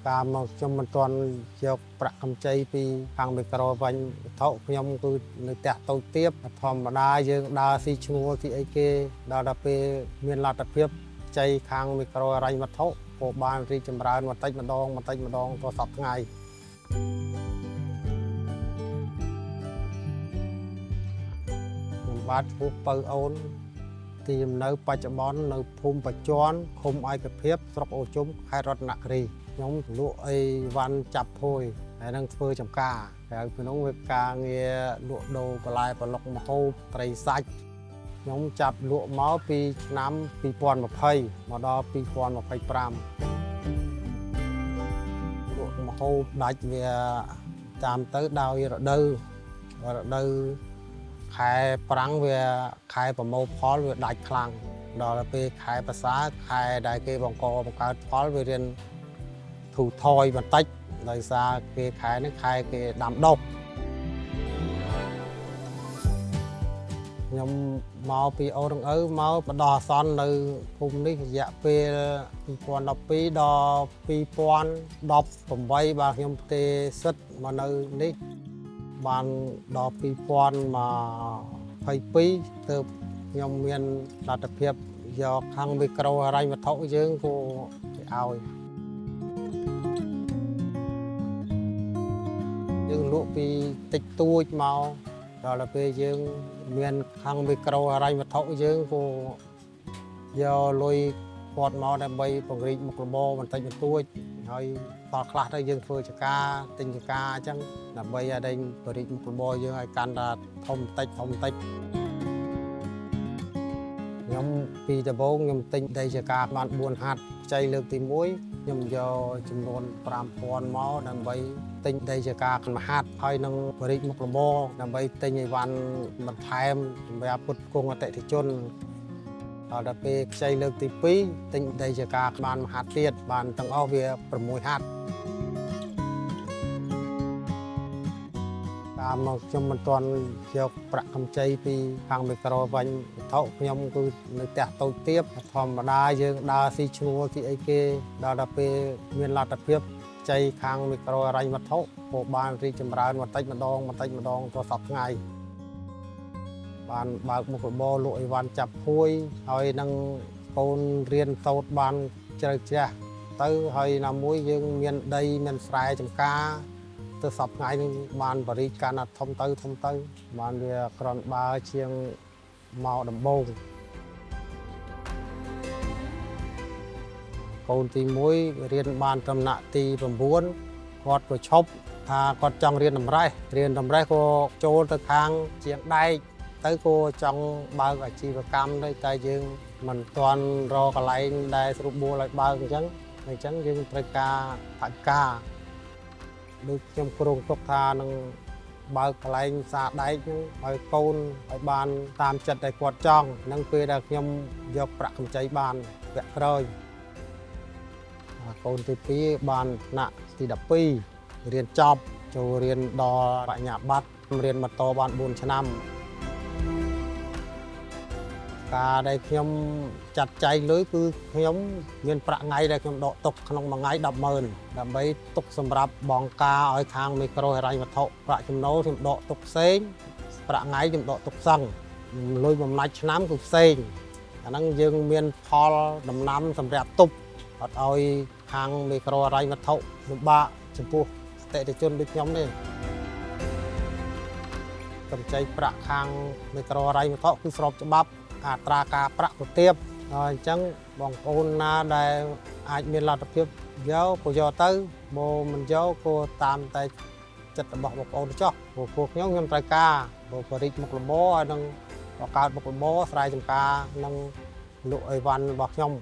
ការមកខ្ញុំមិនទាន់យកប្រាក់កម្ចីពីខាងមីក្រូវិញវត្ថុខ្ញុំគឺនៅផ្ទះតូចទាបធម្មតាយើងដើរស៊ីឈ្នួលទីអីគេដល់ពេលមានលទ្ធភាពចៃខាងមីក្រូហិរញ្ញវត្ថុក៏បានរីកចម្រើនបន្តិចម្ដងទៅសប្តាហ៍ថ្ងៃខ្ញុំបាទឈ្មោះពៅអូនទីនៅបច្ចុប្បន្ននៅភូមិបច្ចុប្បន្នឃុំឯកភាពស្រុកអូជុំខេត្តរតនគិរីខ្ញុំលក់អីវ៉ាន់ចាប់ភួយហើយនឹងធ្វើចំការក្រៅពីនោះវាការងារលក់ដូរបន្លែប្រឡុកម្ហូបត្រីសាច់ខ្ញុំចាប់លក់មកពីឆ្នាំ2020មកដល់2025លក់ម្ហូបដាច់វាតាមទៅដោយរដូវខែប្រាំងវាខែប្រមូលផលវាដាច់ខ្លាំងដល់ពេលខែភាសាខែដែលគេបង្កើតផលវារៀនធូរថយបន្តិចដោយសារគេខែនេះខែគេដាំដុះខ្ញុំមកពីអូរងឪមកបដោះអាសន្ននៅភូមិនេះរយៈពេល2012ដល់2018បាទខ្ញុំផ្ទេរសិទ្ធមកនៅនេះបានដល់2022ទើបខ្ញុំមានលទ្ធភាពយកខាងមីក្រូហិរញ្ញវត្ថុយើងក៏គេឲ្យយើងលក់ពីតិចតួចមកដល់ពេលយើងមានខាងមីក្រូហិរញ្ញវត្ថុយើងក៏យកលុយគាត់មកដើម្បីពង្រីកមុខរបរបន្តិចបន្តួចហើយដល់ខ្លះទៅយើងធ្វើចការទិញចការអញ្ចឹងដើម្បីឲ្យដេញពង្រីកមុខរបរយើងឲ្យកាន់តែធំតិចខ្ញុំពីដំបូងខ្ញុំទិញដីចការបាន4ហាត់ខ្ចីលើកទី1ខ្ញុំយកចំនួន5000មកដើម្បីទិញដីចការមួយហាត់ហើយនឹងបរិយាមុខរបរដើម្បីទិញអីវ៉ាន់បន្ថែមសម្រាប់ផ្គត់ផ្គង់អតិថិជនដល់ពេលខ្ចីលើកទី2ទិញដីចការបានមួយហាត់ទៀតបានទាំងអស់វា6ហាត់តាមមកខ្ញុំមិនទាន់យកប្រាក់កម្ចីពីខាងមីក្រូវិញវត្ថុខ្ញុំគឺនៅផ្ទះតូចទាបធម្មតាយើងដើរស៊ីឈ្នួលទីអីគេដល់ពេលមានលទ្ធភាពចៃខាងមីក្រូហិរញ្ញវត្ថុក៏បានរីកចម្រើនបន្តិចម្ដងទៅសប្តាហ៍ថ្ងៃបានបើកមុខរបរលក់អីវ៉ាន់ចាប់ភួយហើយនឹងកូនរៀនសូត្របានជ្រៅជ្រះទៅហើយណាមួយយើងមានដីមានស្រែចម្ការទៅសប្តាហ៍ថ្ងៃនេះបានបរិយាកាន់តែធំទៅបានវាក្រនបើជាងមកដំបូងកូនទី1រៀនបានត្រឹមថ្នាក់ទី9គាត់ក៏ឈប់ថាគាត់ចង់រៀនតម្រេះក៏ចូលទៅខាងជាងដែកទៅក៏ចង់បើកអាជីវកម្មទៅតែយើងមិនទាន់រកកន្លែងដែលស្រួលបួលឲ្យបើកអញ្ចឹងយើងត្រូវការថវិកាដូចខ្ញុំគ្រោងទុកថានឹងបើកកន្លែងសាដែកហ្នឹងឲ្យកូនឲ្យបានតាមចិត្តដែលគាត់ចង់នឹងពេលដែលខ្ញុំយកប្រាក់កម្ចីបានពាក់ក្រោយកូនទី2បានថ្នាក់ទី12រៀនចប់ចូលរៀនដល់បញ្ញាបត្ររៀនម៉ូតូបាន4ឆ្នាំការដែលខ្ញុំចាត់ចែងលុយគឺខ្ញុំមានប្រាក់ថ្ងៃដែលខ្ញុំដកទុកក្នុងមួយថ្ងៃ100000ដើម្បីទុកសម្រាប់បងការឲ្យខាងមីក្រូហិរញ្ញវត្ថុប្រាក់ចំណូលខ្ញុំដកទុកផ្សេងប្រាក់ថ្ងៃខ្ញុំដកទុកសឹងលុយបំណាច់ឆ្នាំគឺផ្សេងអាហ្នឹងយើងមានផលដំណាំសម្រាប់ទុកអត់ឲ្យខាងមីក្រូហិរញ្ញវត្ថុលំបាកចំពោះអតិថិជនដូចខ្ញុំទេកម្ចីប្រាក់ខាងមីក្រូហិរញ្ញវត្ថុគឺស្របច្បាប់អត្រាការប្រាក់ទៅទៀតហើយអញ្ចឹងបងប្អូនណាដែលអាចមានលទ្ធភាពយកក៏យកទៅបើមិនយកក៏តាមតែចិត្តរបស់បងប្អូនចុះព្រោះខ្ញុំត្រូវការបរិយាមុខរបរហើយនឹងបង្កើតមុខរបរស្រែចម្ការនិងលក់អីវ៉ាន់របស់ខ្ញុំ